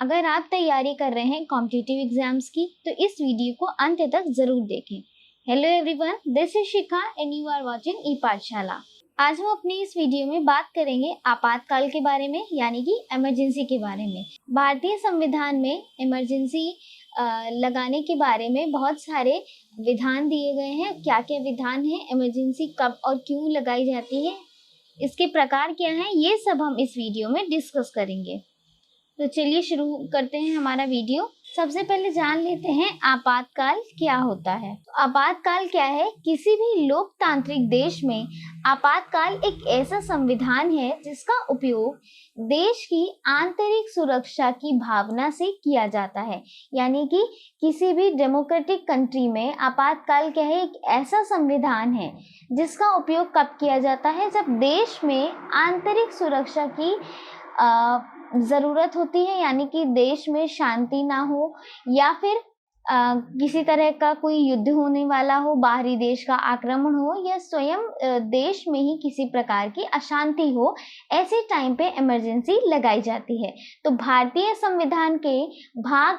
अगर आप तैयारी कर रहे हैं कॉम्पिटिटिव एग्जाम्स की तो इस वीडियो को अंत तक जरूर देखें। Hello everyone, this is Shikha and you are watching ePathshala. आज हम अपनी इस वीडियो में बात करेंगे आपातकाल के बारे में, यानी कि इमरजेंसी के बारे में। भारतीय संविधान में इमरजेंसी लगाने के बारे में बहुत सारे विधान दिए गए हैं। क्या क्या विधान है, इमरजेंसी कब और क्यों लगाई जाती है, इसके प्रकार क्या हैं, ये सब हम इस वीडियो में डिस्कस करेंगे। तो चलिए शुरू करते हैं हमारा वीडियो। सबसे पहले जान लेते हैं आपातकाल क्या होता है। तो आपातकाल क्या है? किसी भी लोकतांत्रिक देश में आपातकाल एक ऐसा संविधान है जिसका उपयोग देश की आंतरिक सुरक्षा की भावना से किया जाता है। यानी कि किसी भी डेमोक्रेटिक कंट्री में आपातकाल क्या है? एक ऐसा संविधान है जिसका उपयोग कब किया जाता है? जब देश में आंतरिक सुरक्षा की ज़रूरत होती है, यानी कि देश में शांति ना हो या फिर किसी तरह का कोई युद्ध होने वाला हो, बाहरी देश का आक्रमण हो या स्वयं देश में ही किसी प्रकार की अशांति हो, ऐसे टाइम पे इमरजेंसी लगाई जाती है। तो भारतीय संविधान के भाग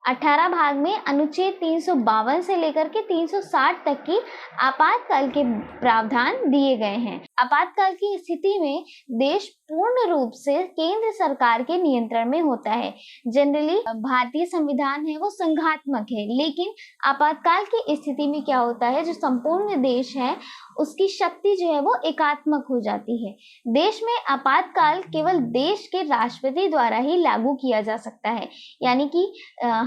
18 भाग में अनुच्छेद 352 से लेकर के 360 तक की आपातकाल के प्रावधान दिए गए हैं। आपातकाल की स्थिति में देश पूर्ण रूप से केंद्र सरकार के नियंत्रण में होता है। जनरली भारतीय संविधान है वो संघात्मक है, लेकिन आपातकाल की स्थिति में क्या होता है, जो संपूर्ण देश है उसकी शक्ति जो है वो एकात्मक हो जाती है। देश में आपातकाल केवल देश के राष्ट्रपति द्वारा ही लागू किया जा सकता है। यानी कि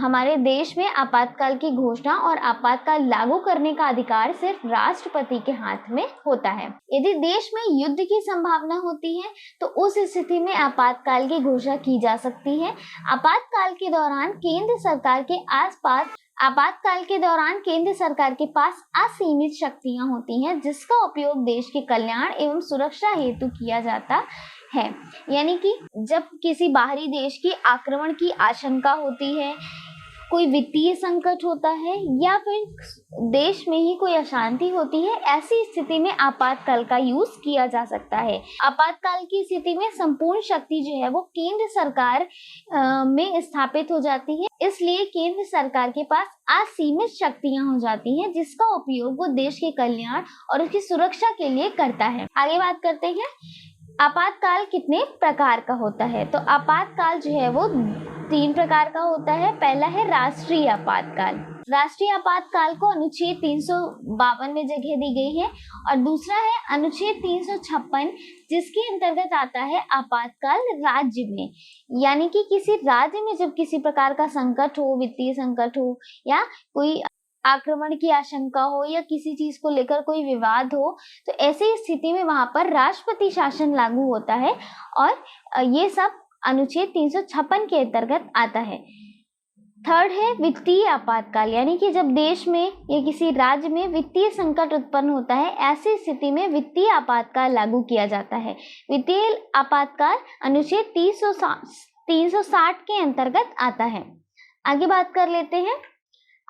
हमारे देश में आपातकाल की घोषणा और आपातकाल लागू करने का अधिकार सिर्फ राष्ट्रपति के हाथ में होता है। यदि देश में युद्ध की संभावना होती है तो उस स्थिति में आपातकाल की घोषणा की जा सकती है। आपातकाल के दौरान केंद्र सरकार के पास असीमित शक्तियां होती हैं जिसका उपयोग देश के कल्याण एवं सुरक्षा हेतु किया जाता है। यानी कि जब किसी बाहरी देश की आक्रमण की आशंका होती है, कोई वित्तीय संकट होता है या फिर देश में ही कोई अशांति होती है, ऐसी स्थिति में आपातकाल का यूज किया जा सकता है। आपातकाल की स्थिति में संपूर्ण शक्ति जो है वो केंद्र सरकार में स्थापित हो जाती है, इसलिए केंद्र सरकार के पास असीमित शक्तियां हो जाती हैं जिसका उपयोग वो देश के कल्याण और उसकी सुरक्षा के लिए करता है। आगे बात करते हैं आपातकाल कितने प्रकार का होता है। तो आपातकाल जो है वो 3 प्रकार का होता है। पहला है राष्ट्रीय आपातकाल। राष्ट्रीय आपातकाल को अनुच्छेद 352 में जगह दी गई है। और दूसरा है अनुच्छेद 356, जिसके अंतर्गत आता है आपातकाल राज्य में। यानी कि किसी राज्य में जब किसी प्रकार का संकट हो, वित्तीय संकट हो या कोई आक्रमण की आशंका हो या किसी चीज को लेकर कोई विवाद हो, तो ऐसी स्थिति में वहां पर राष्ट्रपति शासन लागू होता है और ये सब अनुच्छेद 356 के अंतर्गत आता है। थर्ड है वित्तीय आपातकाल। यानी कि जब देश में या किसी राज्य में वित्तीय संकट उत्पन्न होता है, ऐसी स्थिति में वित्तीय आपातकाल लागू किया जाता है। वित्तीय आपातकाल अनुच्छेद 360 के अंतर्गत आता है। आगे बात कर लेते हैं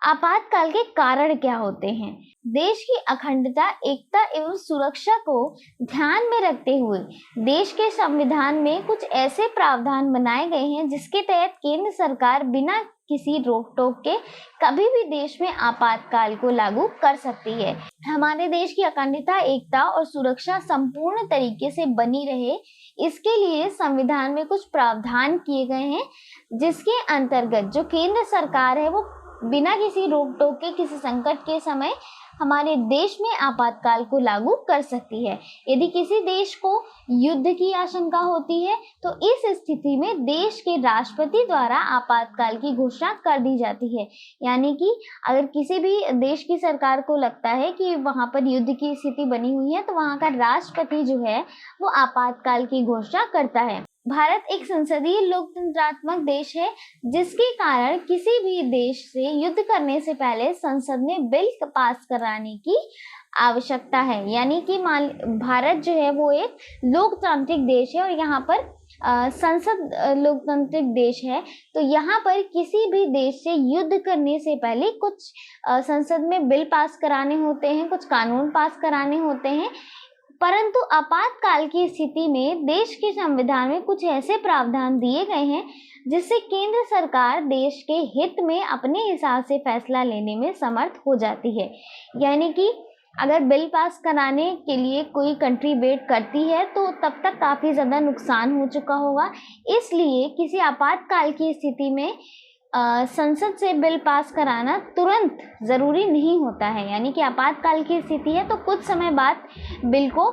आपातकाल के कारण क्या होते हैं। देश की अखंडता, एकता एवं सुरक्षा को ध्यान में रखते हुए देश के संविधान में कुछ ऐसे प्रावधान बनाए गए हैं जिसके तहत केंद्र सरकार बिना किसी रोक टोक के कभी भी देश में आपातकाल को लागू कर सकती है। हमारे देश की अखंडता, एकता और सुरक्षा संपूर्ण तरीके से बनी रहे, इसके लिए संविधान में कुछ प्रावधान किए गए हैं जिसके अंतर्गत जो केंद्र सरकार है वो बिना किसी रोक टोक के किसी संकट के समय हमारे देश में आपातकाल को लागू कर सकती है। यदि किसी देश को युद्ध की आशंका होती है तो इस स्थिति में देश के राष्ट्रपति द्वारा आपातकाल की घोषणा कर दी जाती है। यानी कि अगर किसी भी देश की सरकार को लगता है कि वहां पर युद्ध की स्थिति बनी हुई है तो वहां का राष्ट्रपति जो है वो आपातकाल की घोषणा करता है। भारत एक संसदीय लोकतंत्रात्मक देश है, जिसके कारण किसी भी देश से युद्ध करने से पहले संसद में बिल पास कराने की आवश्यकता है। यानी कि भारत जो है वो एक लोकतांत्रिक देश है और यहाँ पर संसद लोकतांत्रिक देश है, तो यहाँ पर किसी भी देश से युद्ध करने से पहले कुछ संसद में बिल पास कराने होते हैं, कुछ कानून पास कराने होते हैं। परंतु आपातकाल की स्थिति में देश के संविधान में कुछ ऐसे प्रावधान दिए गए हैं जिससे केंद्र सरकार देश के हित में अपने हिसाब से फैसला लेने में समर्थ हो जाती है। यानी कि अगर बिल पास कराने के लिए कोई कंट्री वेट करती है तो तब तक काफ़ी ज़्यादा नुकसान हो चुका होगा। इसलिए किसी आपातकाल की स्थिति में संसद से बिल पास कराना तुरंत ज़रूरी नहीं होता है। यानी कि आपातकाल की स्थिति है तो कुछ समय बाद बिल को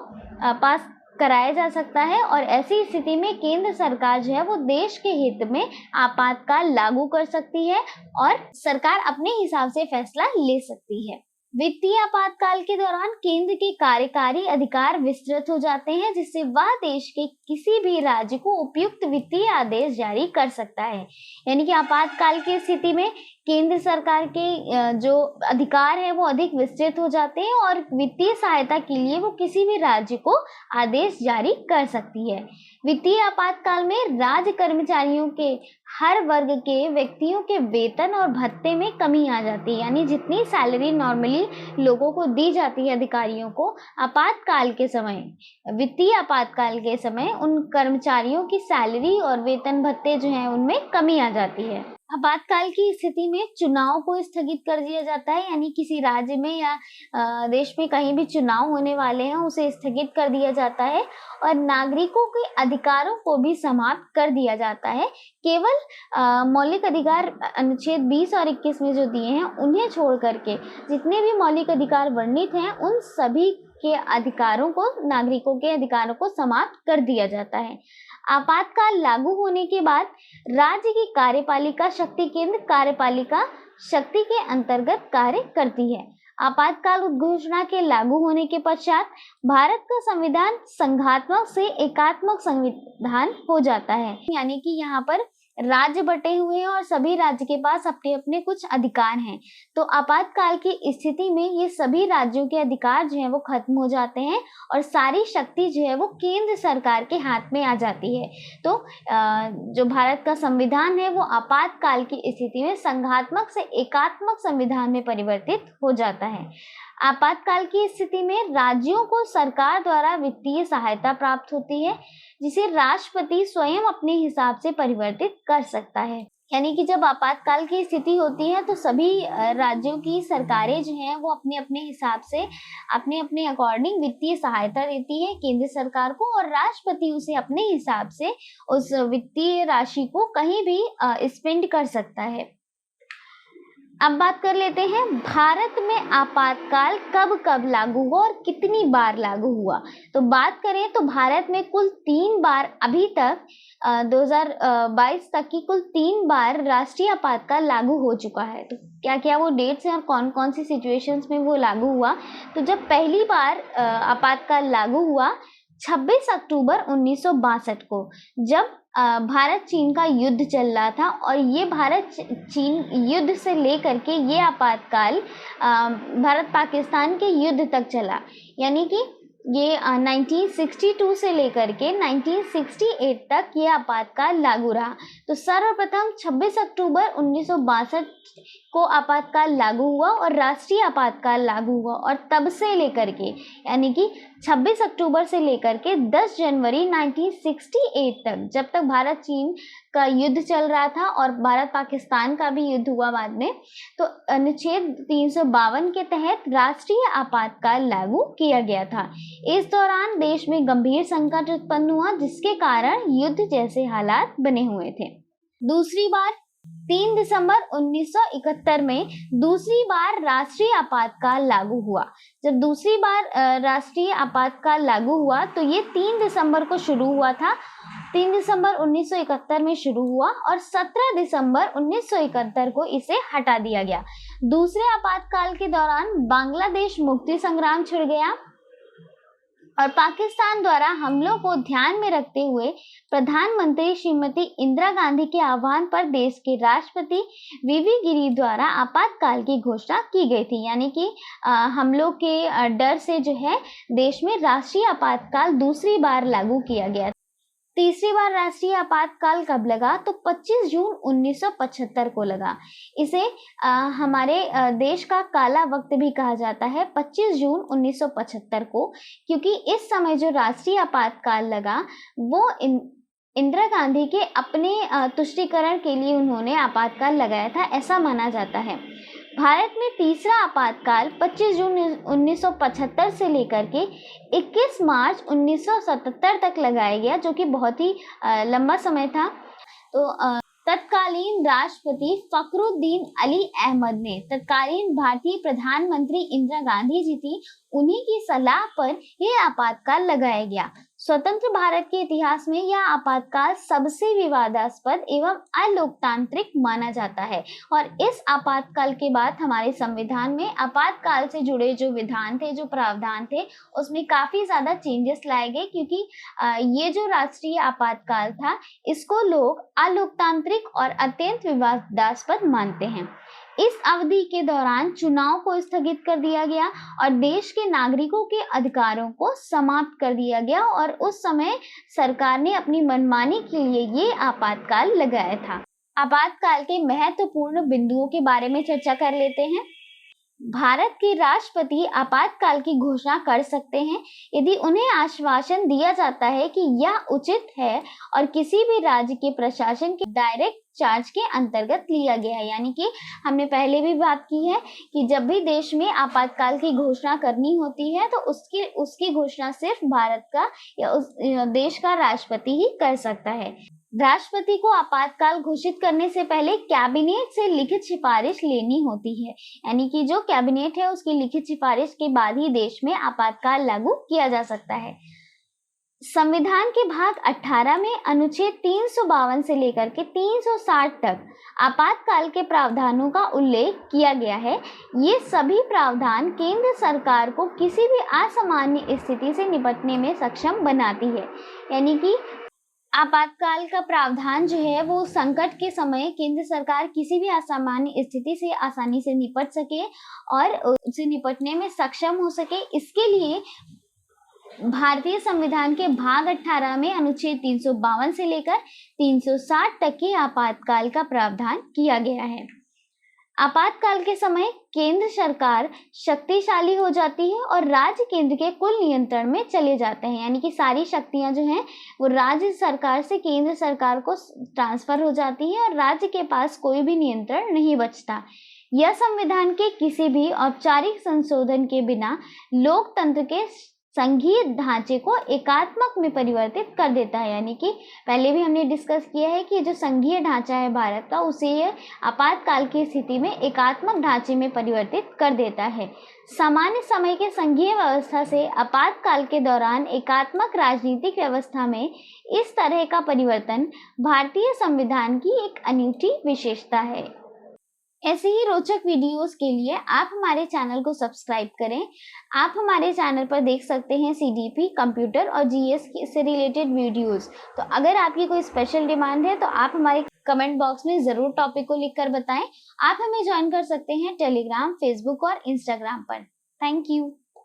पास कराया जा सकता है और ऐसी स्थिति में केंद्र सरकार जो है वो देश के हित में आपातकाल लागू कर सकती है और सरकार अपने हिसाब से फैसला ले सकती है। वित्तीय आपातकाल के दौरान केंद्र के कार्यकारी अधिकार विस्तृत हो जाते हैं जिससे वह देश के किसी भी राज्य को उपयुक्त वित्तीय आदेश जारी कर सकता है। यानी कि आपातकाल की स्थिति में केंद्र सरकार के जो अधिकार है वो अधिक विस्तृत हो जाते हैं और वित्तीय सहायता के लिए वो किसी भी राज्य को आदेश जारी कर सकती है। वित्तीय आपातकाल में राज्य कर्मचारियों के हर वर्ग के व्यक्तियों के वेतन और भत्ते में कमी आ जाती है। यानी जितनी सैलरी नॉर्मली लोगों को दी जाती है अधिकारियों को, आपातकाल के समय, वित्तीय आपातकाल के समय उन कर्मचारियों की सैलरी और वेतन भत्ते जो हैं उनमें कमी आ जाती है। आपातकाल की स्थिति में चुनाव को स्थगित कर दिया जाता है। यानी किसी राज्य में या देश में कहीं भी चुनाव होने वाले हैं उसे स्थगित कर दिया जाता है और नागरिकों के अधिकारों को भी समाप्त कर दिया जाता है। केवल मौलिक अधिकार अनुच्छेद 20 और 21 में जो दिए हैं उन्हें छोड़ करके जितने भी मौलिक अधिकार वर्णित हैं उन सभी के अधिकारों को, नागरिकों के अधिकारों को समाप्त कर दिया जाता है। आपातकाल लागू होने के बाद राज्य की कार्यपालिका शक्ति केंद्र कार्यपालिका शक्ति के अंतर्गत कार्य करती है। आपातकाल उद्घोषणा के लागू होने के पश्चात भारत का संविधान संघात्मक से एकात्मक संविधान हो जाता है। यानी कि यहाँ पर राज्य बटे हुए हैं और सभी राज्य के पास अपने अपने कुछ अधिकार हैं। तो आपातकाल की स्थिति में ये सभी राज्यों के अधिकार जो है वो खत्म हो जाते हैं और सारी शक्ति जो है वो केंद्र सरकार के हाथ में आ जाती है। तो जो भारत का संविधान है वो आपातकाल की स्थिति में संघात्मक से एकात्मक संविधान में परिवर्तित हो जाता है। आपातकाल की स्थिति में राज्यों को सरकार द्वारा वित्तीय सहायता प्राप्त होती है जिसे राष्ट्रपति स्वयं अपने हिसाब से परिवर्तित कर सकता है। यानी कि जब आपातकाल की स्थिति होती है तो सभी राज्यों की सरकारें जो हैं वो अपने अपने हिसाब से अपने अपने अकॉर्डिंग वित्तीय सहायता देती है केंद्र सरकार को और राष्ट्रपति उसे अपने हिसाब से उस वित्तीय राशि को कहीं भी स्पेंड कर सकता है। अब बात कर लेते हैं भारत में आपातकाल कब कब लागू हुआ और कितनी बार लागू हुआ। तो बात करें तो भारत में कुल 3 बार अभी तक 2022 तक की कुल 3 बार राष्ट्रीय आपातकाल लागू हो चुका है। तो क्या क्या वो डेट्स हैं और कौन कौन सी सिचुएशंस में वो लागू हुआ। तो जब पहली बार आपातकाल लागू हुआ 26 अक्टूबर 1962 को, जब भारत चीन का युद्ध चल रहा था और ये भारत चीन युद्ध से लेकर के ये आपातकाल भारत पाकिस्तान के युद्ध तक चला। यानी कि ये 1962 से लेकर के 1968 तक ये आपातकाल लागू रहा। तो सर्वप्रथम 26 अक्टूबर 1962 को आपातकाल लागू हुआ और राष्ट्रीय आपातकाल लागू हुआ और तब से लेकर के यानी कि 26 अक्टूबर से लेकर के 10 जनवरी 1968 तक, जब तक भारत चीन का युद्ध चल रहा था और भारत पाकिस्तान का भी युद्ध हुआ बाद में, तो अनुच्छेद 352 के तहत राष्ट्रीय आपातकाल लागू किया गया था। इस दौरान देश में गंभीर संकट उत्पन्न हुआ जिसके कारण युद्ध जैसे हालात बने हुए थे। दूसरी बार 3 दिसंबर 1971 में दूसरी बार राष्ट्रीय आपातकाल लागू हुआ। जब दूसरी बार राष्ट्रीय आपातकाल लागू हुआ तो ये 3 दिसंबर को शुरू हुआ था। 3 दिसंबर 1971 में शुरू हुआ और 17 दिसंबर 1971 को इसे हटा दिया गया। दूसरे आपातकाल के दौरान बांग्लादेश मुक्ति संग्राम छिड़ गया और पाकिस्तान द्वारा हमलों को ध्यान में रखते हुए प्रधानमंत्री श्रीमती इंदिरा गांधी के आह्वान पर देश के राष्ट्रपति वीवी गिरी द्वारा आपातकाल की घोषणा की गई थी। यानी कि हमलों के डर से जो है देश में राष्ट्रीय आपातकाल दूसरी बार लागू किया गया। तीसरी बार राष्ट्रीय आपातकाल कब लगा? तो 25 जून 1975 को लगा। इसे हमारे देश का काला वक्त भी कहा जाता है, 25 जून 1975 को, क्योंकि इस समय जो राष्ट्रीय आपातकाल लगा वो इंदिरा गांधी के अपने तुष्टीकरण के लिए उन्होंने आपातकाल लगाया था, ऐसा माना जाता है। भारत में तीसरा आपातकाल 25 जून 1975 से लेकर के 21 मार्च 1977 तक लगाया गया, जो कि बहुत ही लंबा समय था। तो तत्कालीन राष्ट्रपति फखरुद्दीन अली अहमद ने, तत्कालीन भारतीय प्रधानमंत्री इंदिरा गांधी जी थी, उन्हीं की सलाह पर यह आपातकाल लगाया गया। स्वतंत्र भारत के इतिहास में यह आपातकाल सबसे विवादास्पद एवं अलोकतांत्रिक माना जाता है और इस आपातकाल के बाद हमारे संविधान में आपातकाल से जुड़े जो विधान थे, जो प्रावधान थे, उसमें काफी ज्यादा चेंजेस लाए गए, क्योंकि ये जो राष्ट्रीय आपातकाल था इसको लोग अलोकतांत्रिक और अत्यंत विवादास्पद मानते हैं। इस अवधि के दौरान चुनाव को स्थगित कर दिया गया और देश के नागरिकों के अधिकारों को समाप्त कर दिया गया और उस समय सरकार ने अपनी मनमानी के लिए ये आपातकाल लगाया था। आपातकाल के महत्वपूर्ण बिंदुओं के बारे में चर्चा कर लेते हैं। भारत के राष्ट्रपति आपातकाल की घोषणा कर सकते हैं यदि उन्हें आश्वासन दिया जाता है कि यह उचित है और किसी भी राज्य के प्रशासन के डायरेक्ट चार्ज के अंतर्गत लिया गया है। यानी कि हमने पहले भी बात की है कि जब भी देश में आपातकाल की घोषणा करनी होती है तो उसकी घोषणा सिर्फ भारत का या उस देश का राष्ट्रपति ही कर सकता है। राष्ट्रपति को आपातकाल घोषित करने से पहले कैबिनेट से लिखित सिफारिश लेनी होती है, यानी कि जो कैबिनेट है उसकी लिखित सिफारिश के बाद ही देश में आपातकाल लागू किया जा सकता है। संविधान के भाग 18 में अनुच्छेद 352 से लेकर के 360 तक आपातकाल के प्रावधानों का उल्लेख किया गया है। ये सभी प्रावधान केंद्र सरकार को किसी भी असामान्य स्थिति से निपटने में सक्षम बनाती है। यानी कि आपातकाल का प्रावधान जो है वो संकट के समय केंद्र सरकार किसी भी असामान्य स्थिति से आसानी से निपट सके और उससे निपटने में सक्षम हो सके, इसके लिए भारतीय संविधान के भाग 18 में अनुच्छेद 352 से लेकर 360 तक के आपातकाल का प्रावधान किया गया है। आपातकाल के समय केंद्र सरकार शक्तिशाली हो जाती है और राज्य केंद्र के कुल नियंत्रण में चले जाते हैं, यानी कि सारी शक्तियां जो हैं वो राज्य सरकार से केंद्र सरकार को ट्रांसफर हो जाती है और राज्य के पास कोई भी नियंत्रण नहीं बचता। यह संविधान के किसी भी औपचारिक संशोधन के बिना लोकतंत्र के संघीय ढांचे को एकात्मक में परिवर्तित कर देता है। यानी कि पहले भी हमने डिस्कस किया है कि जो संघीय ढांचा है भारत का, उसे यह आपातकाल की स्थिति में एकात्मक ढांचे में परिवर्तित कर देता है। सामान्य समय के संघीय व्यवस्था से आपातकाल के दौरान एकात्मक राजनीतिक व्यवस्था में इस तरह का परिवर्तन भारतीय संविधान की एक अनूठी विशेषता है। ऐसे ही रोचक वीडियोस के लिए आप हमारे चैनल को सब्सक्राइब करें। आप हमारे चैनल पर देख सकते हैं सीडीपी, कंप्यूटर और जीएस से रिलेटेड वीडियोस। तो अगर आपकी कोई स्पेशल डिमांड है तो आप हमारे कमेंट बॉक्स में ज़रूर टॉपिक को लिखकर बताएं। आप हमें ज्वाइन कर सकते हैं टेलीग्राम, फेसबुक और इंस्टाग्राम पर। Thank you.